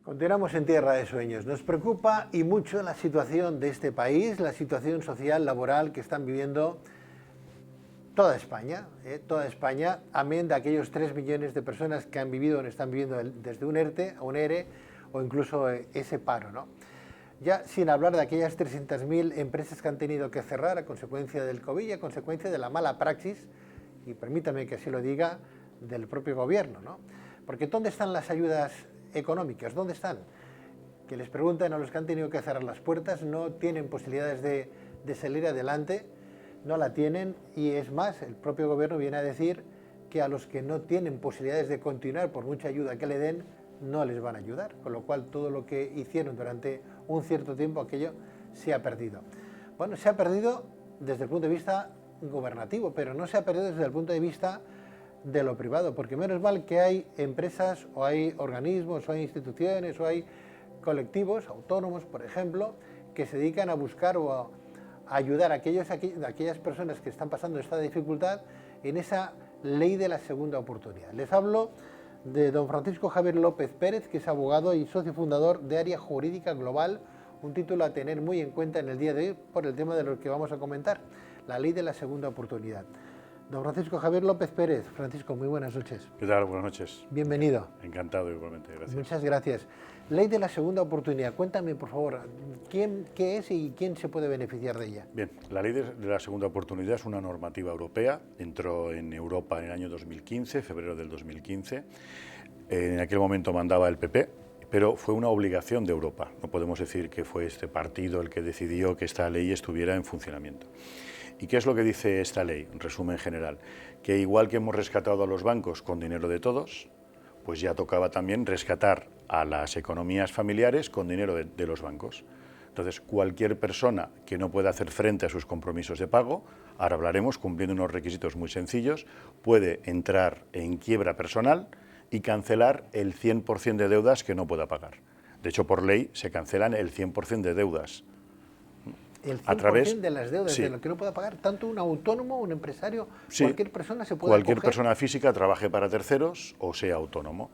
Continuamos en Tierra de Sueños. Nos preocupa y mucho la situación de este país, la situación social, laboral que están viviendo toda España, amén de aquellos 3 millones de personas que han vivido o están viviendo desde un ERTE a un ERE o incluso ese paro, ¿no? Ya sin hablar de aquellas 300.000 empresas que han tenido que cerrar a consecuencia del COVID y a consecuencia de la mala praxis, y permítame que así lo diga, del propio gobierno, ¿no? Porque ¿dónde están las ayudas económicas? ¿Dónde están? Que les preguntan a los que han tenido que cerrar las puertas, no tienen posibilidades de salir adelante, no la tienen, y es más, el propio gobierno viene a decir que a los que no tienen posibilidades de continuar por mucha ayuda que le den, no les van a ayudar, con lo cual todo lo que hicieron durante un cierto tiempo, aquello se ha perdido. Bueno, se ha perdido desde el punto de vista gubernativo, pero no se ha perdido desde el punto de vista de lo privado, porque menos mal que hay empresas o hay organismos o hay instituciones o hay colectivos autónomos, por ejemplo, que se dedican a buscar o a ayudar a aquellas personas que están pasando esta dificultad en esa ley de la segunda oportunidad. Les hablo de don Francisco Javier López Pérez, que es abogado y socio fundador de Área Jurídica Global, un título a tener muy en cuenta en el día de hoy por el tema de lo que vamos a comentar, la ley de la segunda oportunidad. Don Francisco Javier López Pérez. Francisco, muy buenas noches. ¿Qué tal? Buenas noches. Bienvenido. Encantado igualmente, gracias. Muchas gracias. Ley de la segunda oportunidad, cuéntame por favor, ¿qué es y quién se puede beneficiar de ella? Bien, la ley de la segunda oportunidad es una normativa europea, entró en Europa en el año 2015, febrero del 2015, en aquel momento mandaba el PP, pero fue una obligación de Europa, no podemos decir que fue este partido el que decidió que esta ley estuviera en funcionamiento. ¿Y qué es lo que dice esta ley? En resumen general, que igual que hemos rescatado a los bancos con dinero de todos, pues ya tocaba también rescatar a las economías familiares con dinero de los bancos. Entonces, cualquier persona que no pueda hacer frente a sus compromisos de pago, ahora hablaremos, cumpliendo unos requisitos muy sencillos, puede entrar en quiebra personal y cancelar el 100% de deudas que no pueda pagar. De hecho, por ley se cancelan el 100% de deudas. El 100% de las deudas, sí, de lo que no pueda pagar, tanto un autónomo, un empresario, sí, cualquier persona se puede cualquier acoger. persona física trabaje para terceros o sea autónomo.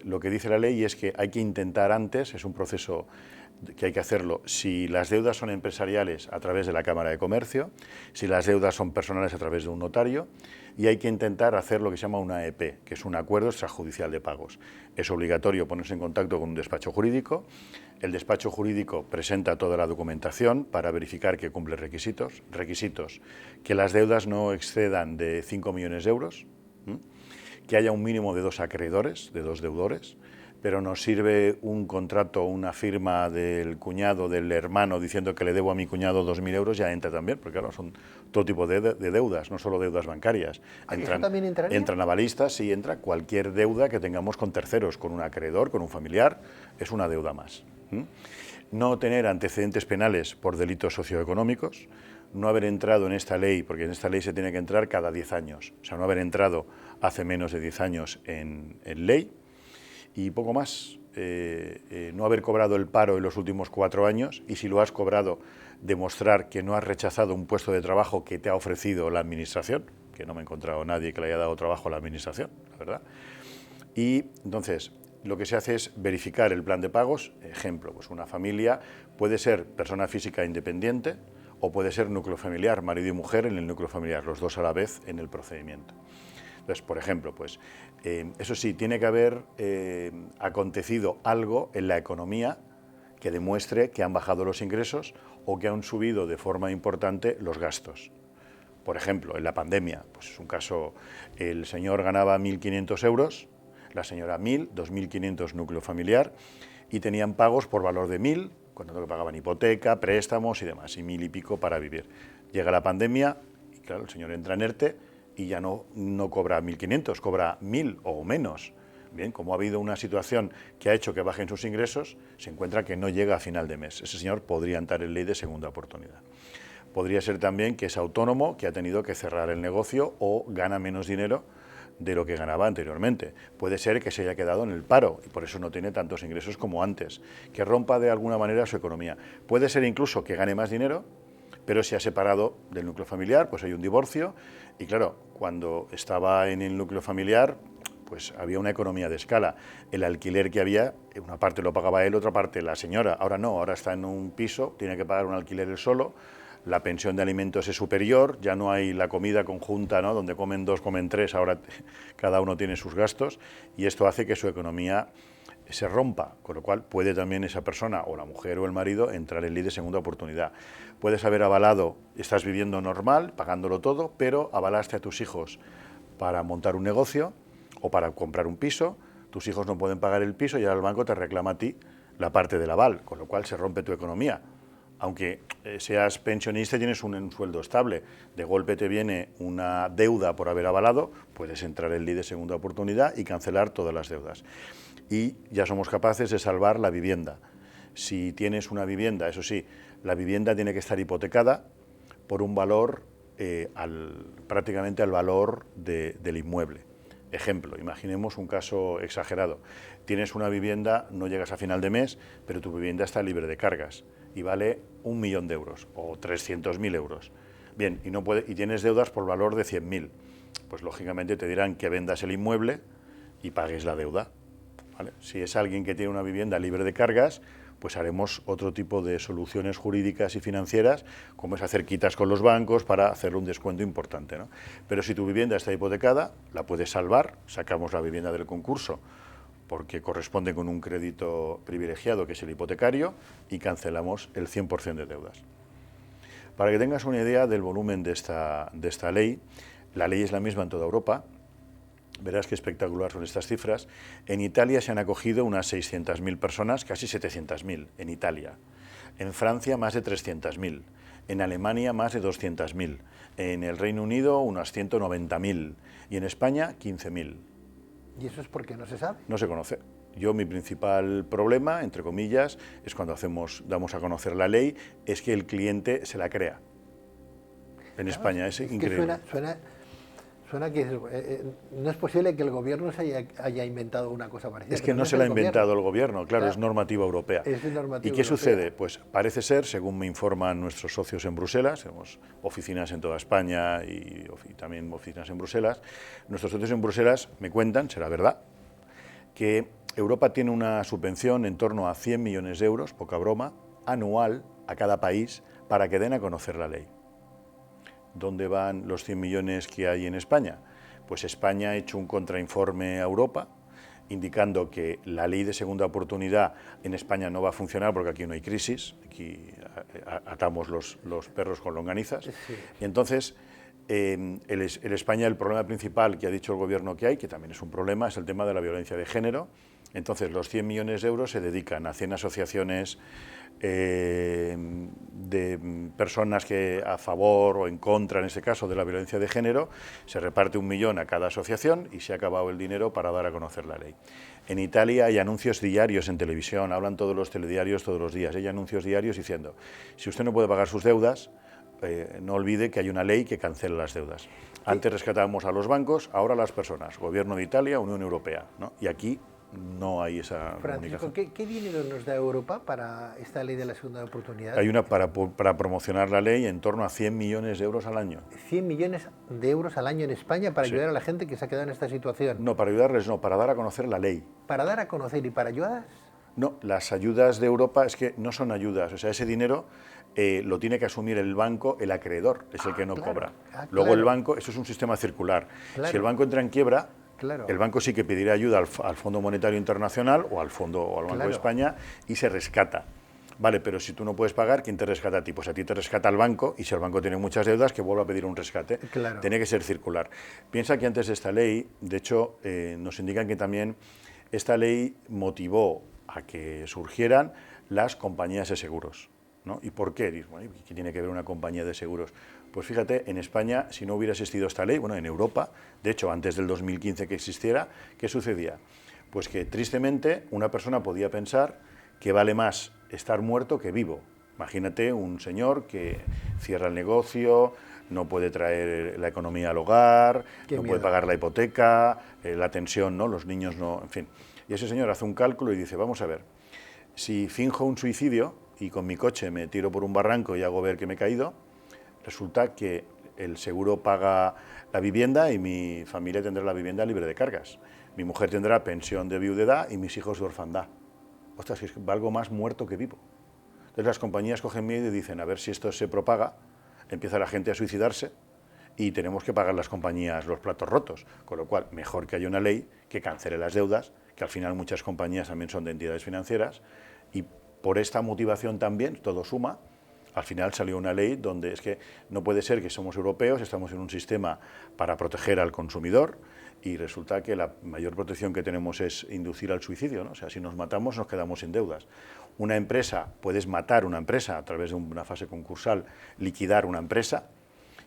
Lo que dice la ley es que hay que intentar antes, es un proceso que hay que hacerlo, si las deudas son empresariales a través de la Cámara de Comercio, si las deudas son personales a través de un notario, y hay que intentar hacer lo que se llama una AEP, que es un acuerdo extrajudicial de pagos. Es obligatorio ponerse en contacto con un despacho jurídico, el despacho jurídico presenta toda la documentación para verificar que cumple requisitos, que las deudas no excedan de 5 millones de euros, que haya un mínimo de 2 acreedores, de 2 deudores, pero nos sirve un contrato, una firma del cuñado, del hermano, diciendo que le debo a mi cuñado 2.000 euros, ya entra también, porque claro, son todo tipo de deudas, no solo deudas bancarias. ¿Eso también entraría? Entran avalistas, sí, entra cualquier deuda que tengamos con terceros, con un acreedor, con un familiar, es una deuda más. No tener antecedentes penales por delitos socioeconómicos, no haber entrado en esta ley, porque en esta ley se tiene que entrar cada 10 años, o sea, no haber entrado hace menos de 10 años en ley, y poco más, no haber cobrado el paro en los últimos 4 años, y si lo has cobrado, demostrar que no has rechazado un puesto de trabajo que te ha ofrecido la Administración, que no me he encontrado nadie que le haya dado trabajo a la Administración, la verdad. Y entonces, lo que se hace es verificar el plan de pagos. Ejemplo, pues una familia puede ser persona física independiente o puede ser núcleo familiar, marido y mujer en el núcleo familiar, los dos a la vez en el procedimiento. Entonces, por ejemplo, pues eso sí, tiene que haber acontecido algo en la economía que demuestre que han bajado los ingresos o que han subido de forma importante los gastos. Por ejemplo, en la pandemia, pues es un caso, el señor ganaba 1.500 euros, la señora 1.000, 2.500 núcleo familiar, y tenían pagos por valor de 1.000, cuando pagaban hipoteca, préstamos y demás, y 1.000 y pico para vivir. Llega la pandemia y claro, el señor entra en ERTE y ya no cobra 1.500, cobra 1.000 o menos. Bien, como ha habido una situación que ha hecho que bajen sus ingresos, se encuentra que no llega a final de mes. Ese señor podría entrar en ley de segunda oportunidad. Podría ser también que es autónomo, que ha tenido que cerrar el negocio o gana menos dinero de lo que ganaba anteriormente. Puede ser que se haya quedado en el paro y por eso no tiene tantos ingresos como antes, que rompa de alguna manera su economía. Puede ser incluso que gane más dinero, pero se ha separado del núcleo familiar, pues hay un divorcio y claro, cuando estaba en el núcleo familiar pues había una economía de escala. El alquiler que había, una parte lo pagaba él, otra parte la señora. Ahora no, ahora está en un piso, tiene que pagar un alquiler él solo, la pensión de alimentos es superior, ya no hay la comida conjunta, ¿no?, donde comen dos, comen tres, ahora cada uno tiene sus gastos, y esto hace que su economía se rompa, con lo cual puede también esa persona, o la mujer o el marido, entrar en ley de segunda oportunidad. Puedes haber avalado, estás viviendo normal, pagándolo todo, pero avalaste a tus hijos para montar un negocio o para comprar un piso, tus hijos no pueden pagar el piso y ahora el banco te reclama a ti la parte del aval, con lo cual se rompe tu economía. Aunque seas pensionista y tienes un sueldo estable, de golpe te viene una deuda por haber avalado, puedes entrar en ley de segunda oportunidad y cancelar todas las deudas. Y ya somos capaces de salvar la vivienda. Si tienes una vivienda, eso sí, la vivienda tiene que estar hipotecada por un valor, prácticamente al valor del inmueble. Ejemplo, imaginemos un caso exagerado. Tienes una vivienda, no llegas a final de mes, pero tu vivienda está libre de cargas y vale 1 millón de euros o 300.000 euros. Bien, y tienes deudas por valor de 100.000. Pues lógicamente te dirán que vendas el inmueble y pagues la deuda, ¿vale? Si es alguien que tiene una vivienda libre de cargas, pues haremos otro tipo de soluciones jurídicas y financieras, como es hacer quitas con los bancos para hacerle un descuento importante, ¿no? Pero si tu vivienda está hipotecada, la puedes salvar, sacamos la vivienda del concurso, porque corresponde con un crédito privilegiado, que es el hipotecario, y cancelamos el 100% de deudas. Para que tengas una idea del volumen de esta ley, la ley es la misma en toda Europa. Verás qué espectacular son estas cifras. En Italia se han acogido unas 600.000 personas, casi 700.000 en Italia. En Francia más de 300.000. En Alemania más de 200.000. En el Reino Unido unas 190.000. Y en España 15.000. ¿Y eso es porque no se sabe? No se conoce. Mi principal problema, entre comillas, es cuando damos a conocer la ley, es que el cliente se la crea. En España es increíble. Suena que no es posible que el gobierno se haya inventado una cosa parecida. Es que no se la ha inventado el gobierno, claro, es normativa europea. Es normativa ¿Y qué europea. sucede? Pues parece ser, según me informan nuestros socios en Bruselas, tenemos oficinas en toda España y también oficinas en Bruselas, nuestros socios en Bruselas me cuentan, será verdad, que Europa tiene una subvención en torno a 100 millones de euros, poca broma, anual a cada país para que den a conocer la ley. ¿Dónde van los 100 millones que hay en España? Pues España ha hecho un contrainforme a Europa indicando que la ley de segunda oportunidad en España no va a funcionar porque aquí no hay crisis, aquí atamos los perros con longanizas. Sí. Y entonces, en España el problema principal que ha dicho el gobierno que hay, que también es un problema, es el tema de la violencia de género. Entonces, los 100 millones de euros se dedican a 100 asociaciones de personas que a favor o en contra, en este caso, de la violencia de género, se reparte 1 millón a cada asociación y se ha acabado el dinero para dar a conocer la ley. En Italia hay anuncios diarios en televisión, hablan todos los telediarios todos los días, hay anuncios diarios diciendo, si usted no puede pagar sus deudas, no olvide que hay una ley que cancela las deudas. Antes rescatábamos a los bancos, ahora a las personas, Gobierno de Italia, Unión Europea, ¿no? Y aquí no hay esa Francisco, comunicación. ¿qué dinero nos da Europa para esta ley de la segunda oportunidad? Hay una para promocionar la ley en torno a 100 millones de euros al año. 100 millones de euros al año en España para ayudar a la gente que se ha quedado en esta situación. No, para ayudarles no, para dar a conocer la ley. Para dar a conocer y para ayudar. No, las ayudas de Europa es que no son ayudas, o sea, ese dinero lo tiene que asumir el banco, el acreedor, es el que no cobra. Luego el banco, eso es un sistema circular. Si el banco entra en quiebra, el banco sí que pedirá ayuda al Fondo Monetario Internacional o al Banco de España y se rescata. Vale, pero si tú no puedes pagar, ¿quién te rescata a ti? Pues a ti te rescata el banco y si el banco tiene muchas deudas, que vuelva a pedir un rescate. Tiene que ser circular. Piensa que antes de esta ley, de hecho, nos indican que también esta ley motivó a que surgieran las compañías de seguros, ¿no? ¿Y por qué? Bueno, ¿qué tiene que ver una compañía de seguros? Pues fíjate, en España, si no hubiera existido esta ley, bueno, en Europa, de hecho, antes del 2015 que existiera, ¿qué sucedía? Pues que, tristemente, una persona podía pensar que vale más estar muerto que vivo. Imagínate un señor que cierra el negocio, no puede traer la economía al hogar, no puede pagar la hipoteca, la tensión, ¿no? Los niños no, en fin. Y ese señor hace un cálculo y dice, vamos a ver, si finjo un suicidio y con mi coche me tiro por un barranco y hago ver que me he caído, resulta que el seguro paga la vivienda y mi familia tendrá la vivienda libre de cargas. mi mujer tendrá pensión de viudedad y mis hijos de orfandad. Ostras, es que valgo más muerto que vivo. Entonces las compañías cogen miedo y dicen, a ver si esto se propaga, empieza la gente a suicidarse y tenemos que pagar las compañías los platos rotos. Con lo cual, mejor que haya una ley que cancele las deudas, que al final muchas compañías también son de entidades financieras, y por esta motivación también, todo suma, al final salió una ley donde es que no puede ser que somos europeos, estamos en un sistema para proteger al consumidor y resulta que la mayor protección que tenemos es inducir al suicidio, ¿no? O sea, si nos matamos nos quedamos sin deudas. Una empresa, puedes matar una empresa a través de una fase concursal, liquidar una empresa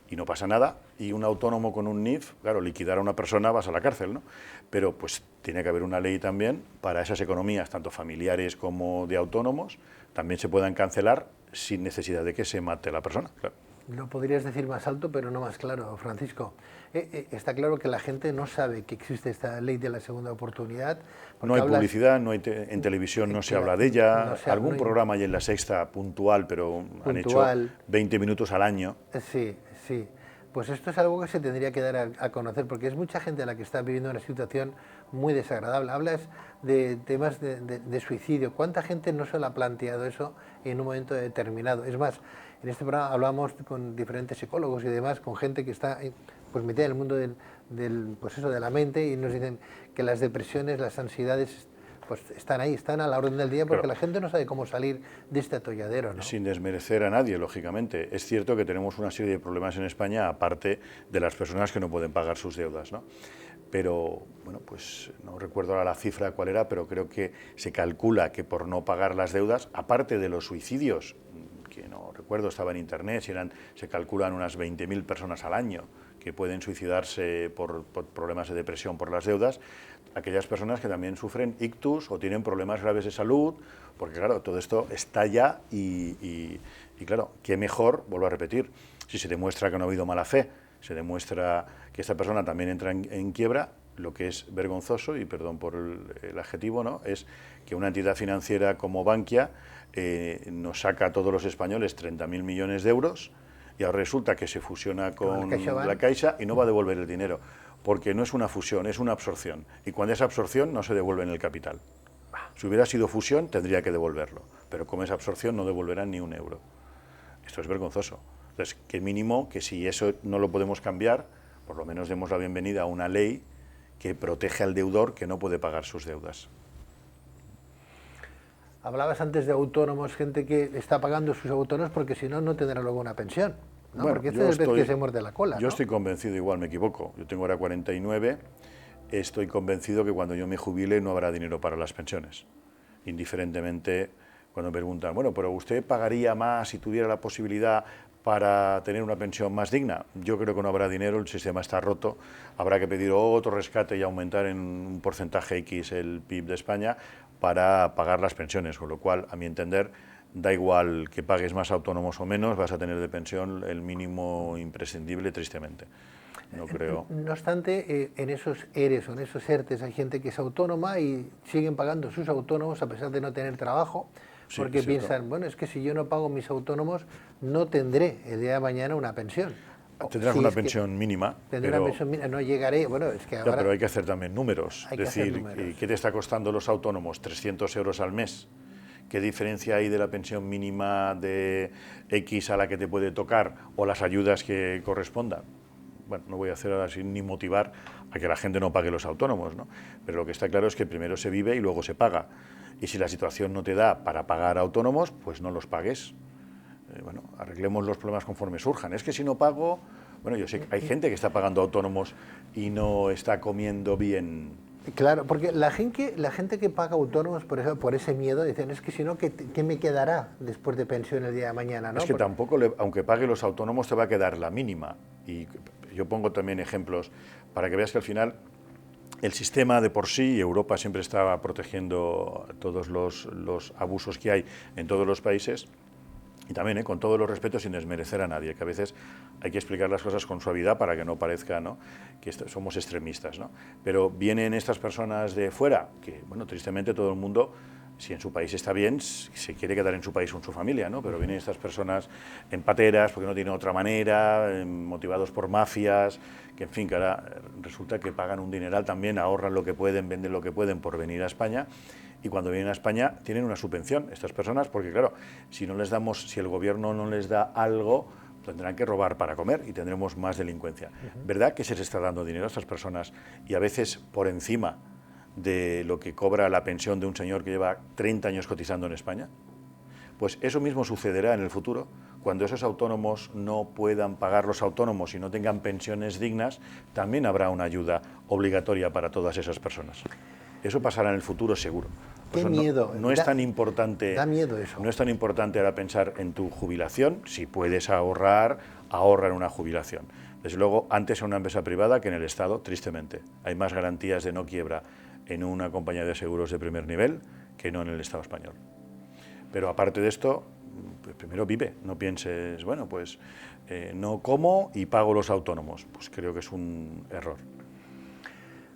y no pasa nada, y un autónomo con un NIF, claro, liquidar a una persona vas a la cárcel, ¿no? Pero pues tiene que haber una ley también para esas economías, tanto familiares como de autónomos, también se puedan cancelar sin necesidad de que se mate la persona, claro. Lo podrías decir más alto, pero no más claro, Francisco. Está claro que la gente no sabe que existe esta ley de la segunda oportunidad. No hay publicidad, no hay en televisión no se habla de ella, no algún programa hay en La Sexta puntual, pero han hecho 20 minutos al año. Sí, sí. Pues esto es algo que se tendría que dar a conocer, porque es mucha gente la que está viviendo una situación muy desagradable. Hablas de temas de suicidio. ¿Cuánta gente no se lo ha planteado eso en un momento determinado? Es más, en este programa hablamos con diferentes psicólogos y demás, con gente que está pues metida en el mundo pues eso, de la mente, y nos dicen que las depresiones, las ansiedades, pues están ahí, están a la orden del día, porque la gente no sabe cómo salir de este atolladero, ¿no? Sin desmerecer a nadie, lógicamente. Es cierto que tenemos una serie de problemas en España, aparte de las personas que no pueden pagar sus deudas, ¿no? Pero, bueno, pues no recuerdo ahora la cifra cuál era, pero creo que se calcula que por no pagar las deudas, aparte de los suicidios, que no recuerdo, estaba en internet, se calculan unas 20.000 personas al año que pueden suicidarse por problemas de depresión por las deudas, aquellas personas que también sufren ictus o tienen problemas graves de salud, porque claro, todo esto estalla y claro, qué mejor, vuelvo a repetir, si se demuestra que no ha habido mala fe, se demuestra que esta persona también entra en quiebra, lo que es vergonzoso, y perdón por el adjetivo, ¿no?, es que una entidad financiera como Bankia nos saca a todos los españoles 30.000 millones de euros, y ahora resulta que se fusiona con la Caixa y no va a devolver el dinero, porque no es una fusión, es una absorción, y cuando es absorción no se devuelve en el capital. Si hubiera sido fusión tendría que devolverlo, pero como es absorción no devolverán ni un euro. Esto es vergonzoso. Entonces, qué mínimo que si eso no lo podemos cambiar, por lo menos demos la bienvenida a una ley que protege al deudor que no puede pagar sus deudas. Hablabas antes de autónomos, gente que está pagando sus autónomos porque si no, no tendrá luego una pensión, ¿no? Bueno, porque este es el pez que se muerde la cola, Yo ¿no? estoy convencido, igual me equivoco, yo tengo ahora 49, estoy convencido que cuando yo me jubile no habrá dinero para las pensiones. Indiferentemente, cuando me preguntan, bueno, pero ¿usted pagaría más si tuviera la posibilidad para tener una pensión más digna? Yo creo que no habrá dinero, el sistema está roto, habrá que pedir otro rescate y aumentar en un porcentaje X el PIB de España para pagar las pensiones, con lo cual, a mi entender, da igual que pagues más autónomos o menos, vas a tener de pensión el mínimo imprescindible, tristemente. No creo. No obstante, en esos ERES o en esos ERTES hay gente que es autónoma y siguen pagando sus autónomos a pesar de no tener trabajo, porque piensan, bueno, es que si yo no pago mis autónomos no tendré el día de mañana una pensión. Tendrás una pensión mínima. Tendré una pensión mínima, no llegaré, bueno, es que ahora... Ya, pero hay que hacer también números. Es decir, ¿qué te está costando los autónomos? 300 euros al mes. ¿Qué diferencia hay de la pensión mínima de X a la que te puede tocar o las ayudas que correspondan? Bueno, no voy a hacer ahora sin ni motivar a que la gente no pague los autónomos, ¿no? Pero lo que está claro es que primero se vive y luego se paga. Y si la situación no te da para pagar autónomos, pues no los pagues. Bueno, arreglemos los problemas conforme surjan. Es que si no pago, bueno, yo sé que hay gente que está pagando autónomos y no está comiendo bien. Claro, porque la gente que paga autónomos, por ejemplo, por ese miedo, dicen, es que si no, ¿qué me quedará después de pensión el día de mañana? ¿no? Es que tampoco, aunque pague los autónomos, te va a quedar la mínima. Y yo pongo también ejemplos para que veas que al final el sistema de por sí, Europa siempre estaba protegiendo todos los abusos que hay en todos los países, y también con todos los respetos, sin desmerecer a nadie, que a veces hay que explicar las cosas con suavidad para que no parezca, ¿no?, que somos extremistas, ¿no? Pero vienen estas personas de fuera, que bueno, tristemente todo el mundo si en su país está bien, se quiere quedar en su país con su familia, ¿no? Pero vienen estas personas en pateras porque no tienen otra manera, motivados por mafias, que en fin, que ahora resulta que pagan un dineral también, ahorran lo que pueden, venden lo que pueden por venir a España, y cuando vienen a España tienen una subvención estas personas, porque claro, si no les damos, si el gobierno no les da algo, tendrán que robar para comer y tendremos más delincuencia. ¿Verdad que se les está dando dinero a estas personas y a veces por encima de lo que cobra la pensión de un señor que lleva 30 años cotizando en España? Pues eso mismo sucederá en el futuro, cuando esos autónomos no puedan pagar los autónomos y no tengan pensiones dignas, también habrá una ayuda obligatoria para todas esas personas. Eso pasará en el futuro seguro. Qué miedo. No es tan importante. Da miedo eso. No es tan importante ahora pensar en tu jubilación. Si puedes ahorrar, ahorra en una jubilación. Desde luego, antes en una empresa privada que en el Estado, tristemente. Hay más garantías de no quiebra en una compañía de seguros de primer nivel que no en el Estado español. Pero aparte de esto, pues primero vive, no pienses, bueno, pues no como y pago los autónomos. Pues creo que es un error.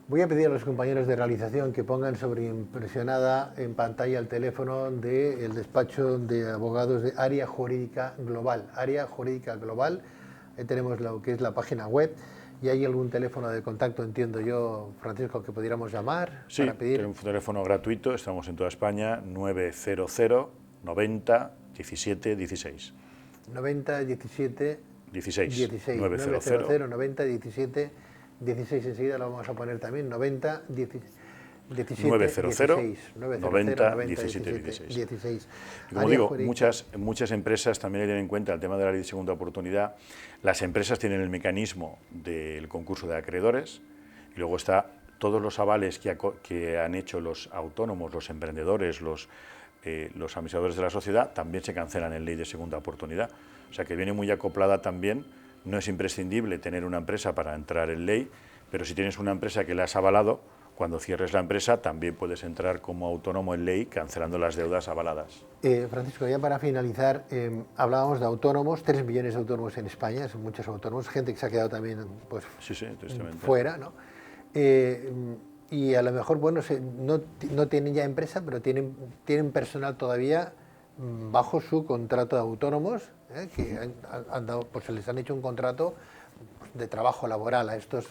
Voy a pedir a los compañeros de realización que pongan sobreimpresionada en pantalla el teléfono del despacho de abogados de Área Jurídica Global. Área Jurídica Global, ahí tenemos lo que es la página web. ¿Y hay algún teléfono de contacto, entiendo yo, Francisco, que pudiéramos llamar? Sí, para pedir? un teléfono gratuito, estamos en toda España, 900 90 17 16. 90 17 16. 900 90 17 16. Enseguida lo vamos a poner también. 90 17 900 16. 90 17 16. Y como digo, muchas empresas también tienen en cuenta el tema de la ley de segunda oportunidad. Las empresas tienen el mecanismo del concurso de acreedores y luego está todos los avales que han hecho los autónomos, los emprendedores, los administradores de la sociedad, también se cancelan en ley de segunda oportunidad. O sea que viene muy acoplada también. No es imprescindible tener una empresa para entrar en ley, pero si tienes una empresa que la has avalado, cuando cierres la empresa también puedes entrar como autónomo en ley cancelando las deudas avaladas. Francisco, ya para finalizar, hablábamos de autónomos, 3 millones de autónomos en España, son muchos autónomos, gente que se ha quedado también pues, fuera, ¿no? Y a lo mejor, bueno, no tienen ya empresa, pero tienen personal todavía bajo su contrato de autónomos, que han dado, pues se les han hecho un contrato de trabajo laboral a estas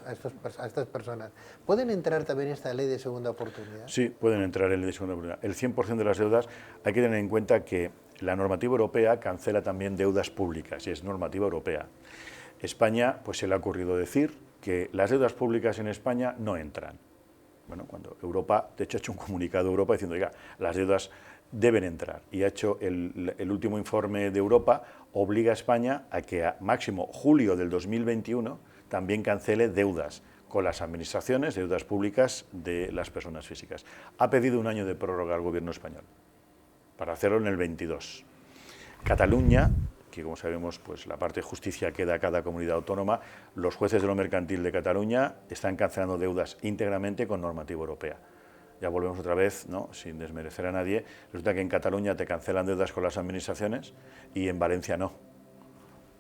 personas. ¿Pueden entrar también en esta ley de segunda oportunidad? Sí, pueden entrar en ley de segunda oportunidad. El 100% de las deudas, hay que tener en cuenta que la normativa europea cancela también deudas públicas, y es normativa europea. España, pues se le ha ocurrido decir que las deudas públicas en España no entran. Bueno, cuando Europa, de hecho ha hecho un comunicado a Europa diciendo, oiga, las deudas deben entrar, y ha hecho el último informe de Europa, obliga a España a que a máximo julio del 2021 también cancele deudas con las administraciones, deudas públicas de las personas físicas. Ha pedido un año de prórroga al gobierno español para hacerlo en el 22. Cataluña, que como sabemos, pues la parte de justicia queda a cada comunidad autónoma, los jueces de lo mercantil de Cataluña están cancelando deudas íntegramente con normativa europea. Ya volvemos otra vez, ¿no?, sin desmerecer a nadie, resulta que en Cataluña te cancelan deudas con las administraciones y en Valencia no.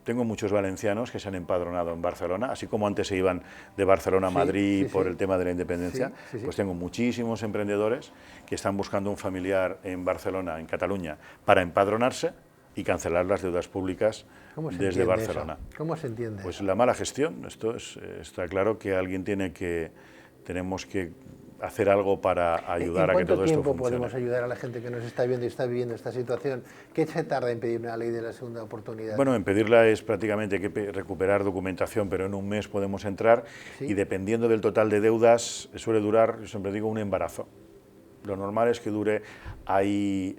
Tengo muchos valencianos que se han empadronado en Barcelona, así como antes se iban de Barcelona a Madrid por el tema de la independencia, pues tengo muchísimos emprendedores que están buscando un familiar en Barcelona, en Cataluña, para empadronarse y cancelar las deudas públicas desde Barcelona. ¿Cómo se entiende? Pues la mala gestión. Esto está claro que tenemos que hacer algo para ayudar a que todo esto funcione. ¿En cuánto tiempo podemos ayudar a la gente que nos está viendo y está viviendo esta situación? ¿Qué se tarda en pedir una ley de la segunda oportunidad? Bueno, en pedirla es prácticamente que recuperar documentación, pero en un mes podemos entrar y dependiendo del total de deudas suele durar, yo siempre digo, un embarazo. Lo normal es que dure,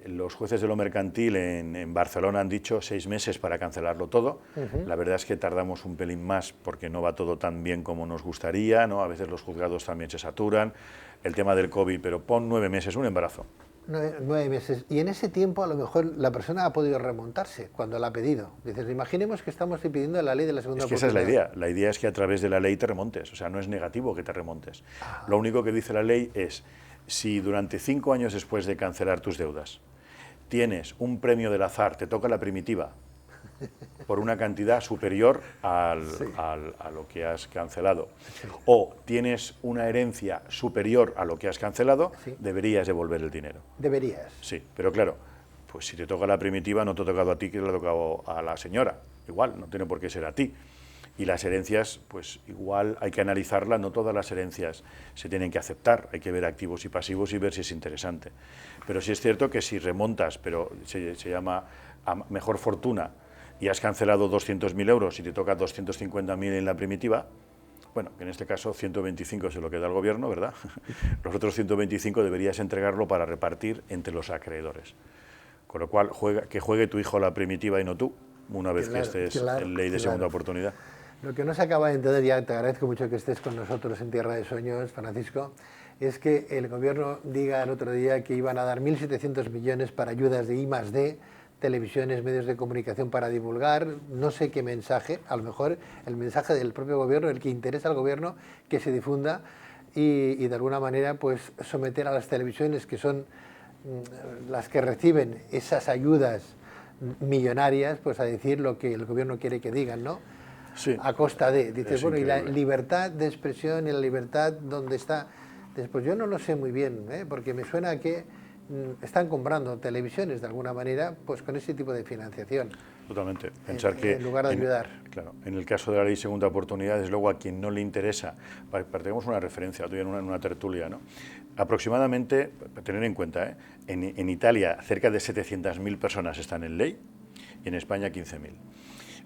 los jueces de lo mercantil en Barcelona han dicho 6 meses para cancelarlo todo. La verdad es que tardamos un pelín más porque no va todo tan bien como nos gustaría, ¿no? A veces los juzgados también se saturan, el tema del COVID, pero pon 9 meses, un embarazo. 9 meses. Y en ese tiempo a lo mejor la persona ha podido remontarse cuando la ha pedido. Dices, imaginemos que estamos pidiendo la ley de la segunda oportunidad. Es que esa es la idea. La idea es que a través de la ley te remontes. O sea, no es negativo que te remontes. Lo único que dice la ley es, si durante 5 años después de cancelar tus deudas tienes un premio del azar, te toca la primitiva, por una cantidad superior a lo que has cancelado, o tienes una herencia superior a lo que has cancelado, deberías devolver el dinero. Deberías. Sí, pero claro, pues si te toca la primitiva, no te ha tocado a ti, que le ha tocado a la señora. Igual, no tiene por qué ser a ti. Y las herencias, pues igual hay que analizarlas, no todas las herencias se tienen que aceptar, hay que ver activos y pasivos y ver si es interesante. Pero sí es cierto que si remontas, pero se llama a mejor fortuna, y has cancelado 200.000 euros y te toca 250.000 en la primitiva, bueno, que en este caso 125 se lo queda al gobierno, ¿verdad? Los otros 125 deberías entregarlo para repartir entre los acreedores. Con lo cual, que juegue tu hijo la primitiva y no tú, una vez que estés en ley de segunda oportunidad. Lo que no se acaba de entender, ya te agradezco mucho que estés con nosotros en Tierra de Sueños, Francisco, es que el gobierno diga el otro día que iban a dar 1.700 millones para ayudas de I+D, televisiones, medios de comunicación para divulgar, no sé qué mensaje, a lo mejor el mensaje del propio gobierno, el que interesa al gobierno, que se difunda y de alguna manera pues someter a las televisiones, que son las que reciben esas ayudas millonarias, pues a decir lo que el gobierno quiere que digan, ¿no? Sí. A costa de, dices, bueno, increíble. y la libertad de expresión y la libertad, ¿dónde está? Después yo no lo sé muy bien, porque me suena que están comprando televisiones de alguna manera, pues con ese tipo de financiación. Totalmente. Pensar que en lugar de ayudar. Claro, en el caso de la ley segunda oportunidad, desde luego a quien no le interesa, tenemos una referencia, en una tertulia, ¿no? Aproximadamente, para tener en cuenta, en Italia cerca de 700.000 personas están en ley y en España 15.000.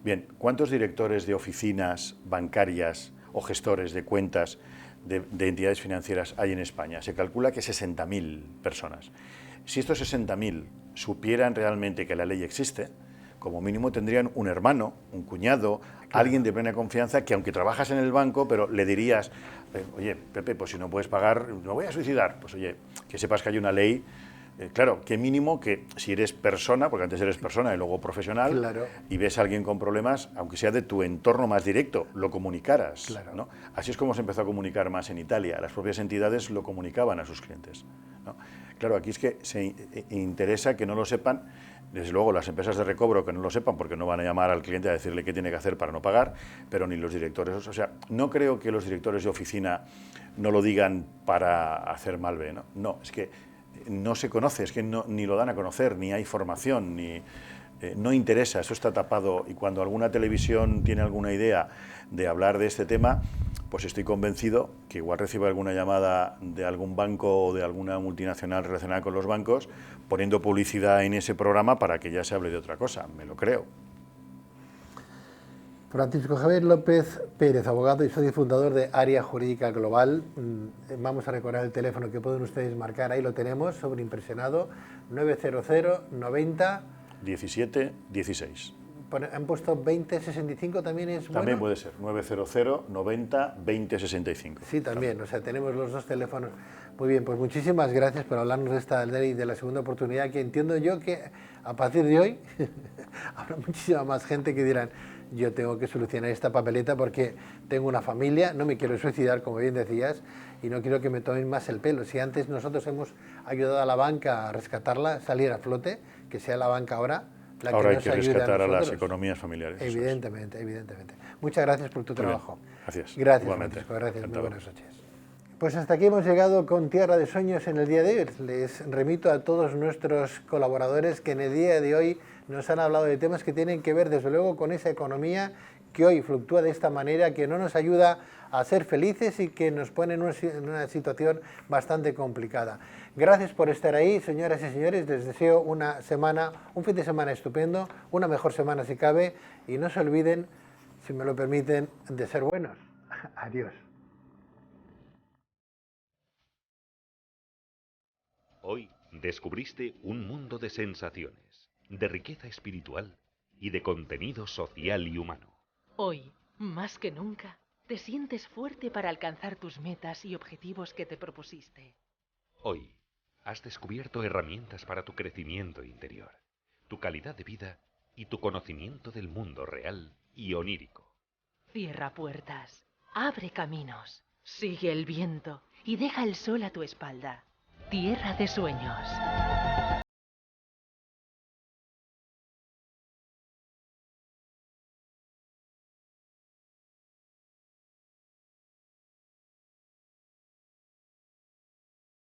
Bien, ¿cuántos directores de oficinas bancarias o gestores de cuentas de entidades financieras hay en España? Se calcula que 60.000 personas. Si estos 60.000 supieran realmente que la ley existe, como mínimo tendrían un hermano, un cuñado, alguien de plena confianza que aunque trabajas en el banco, pero le dirías, oye, Pepe, pues si no puedes pagar, me voy a suicidar. Pues oye, que sepas que hay una ley. Claro, qué mínimo que si eres persona, porque antes eres persona y luego profesional, claro, y ves a alguien con problemas, aunque sea de tu entorno más directo, lo comunicaras. Claro. ¿no? Así es como se empezó a comunicar más en Italia. Las propias entidades lo comunicaban a sus clientes, ¿no? Claro, aquí es que se interesa que no lo sepan. Desde luego, las empresas de recobro que no lo sepan, porque no van a llamar al cliente a decirle qué tiene que hacer para no pagar, pero ni los directores. O sea, no creo que los directores de oficina no lo digan para hacer mal B, ¿no? No, es que no se conoce, es que ni lo dan a conocer, ni hay formación, no interesa, eso está tapado. Y cuando alguna televisión tiene alguna idea de hablar de este tema, pues estoy convencido que igual recibe alguna llamada de algún banco o de alguna multinacional relacionada con los bancos, poniendo publicidad en ese programa para que ya se hable de otra cosa, me lo creo. Francisco Javier López Pérez, abogado y socio fundador de Área Jurídica Global. Vamos a recordar el teléfono que pueden ustedes marcar, ahí lo tenemos, sobreimpresionado, 900 90 17 16. Han puesto 2065, también es bueno. También puede ser, 900 90 20 65. Sí, también, o sea, tenemos los dos teléfonos. Muy bien, pues muchísimas gracias por hablarnos de esta ley de la segunda oportunidad, que entiendo yo que a partir de hoy habrá muchísima más gente que dirán, yo tengo que solucionar esta papeleta porque tengo una familia, no me quiero suicidar, como bien decías, y no quiero que me tomen más el pelo. Si antes nosotros hemos ayudado a la banca a rescatarla, salir a flote, que sea la banca ahora la que ahora hay nos que ayude rescatar a las economías familiares. Evidentemente, evidentemente. Muchas gracias por tu trabajo. Gracias. Gracias, Igualmente. Francisco, gracias. Encantado. Muy buenas noches. Pues hasta aquí hemos llegado con Tierra de Sueños en el día de hoy. Les remito a todos nuestros colaboradores que en el día de hoy nos han hablado de temas que tienen que ver desde luego con esa economía que hoy fluctúa de esta manera, que no nos ayuda a ser felices y que nos pone en una situación bastante complicada. Gracias por estar ahí, señoras y señores. Les deseo una semana, un fin de semana estupendo, una mejor semana si cabe, y no se olviden, si me lo permiten, de ser buenos. Adiós. Hoy descubriste un mundo de sensaciones, de riqueza espiritual y de contenido social y humano. Hoy, más que nunca, te sientes fuerte para alcanzar tus metas y objetivos que te propusiste. Hoy, has descubierto herramientas para tu crecimiento interior, tu calidad de vida y tu conocimiento del mundo real y onírico. Cierra puertas, abre caminos, sigue el viento y deja el sol a tu espalda. Tierra de Sueños.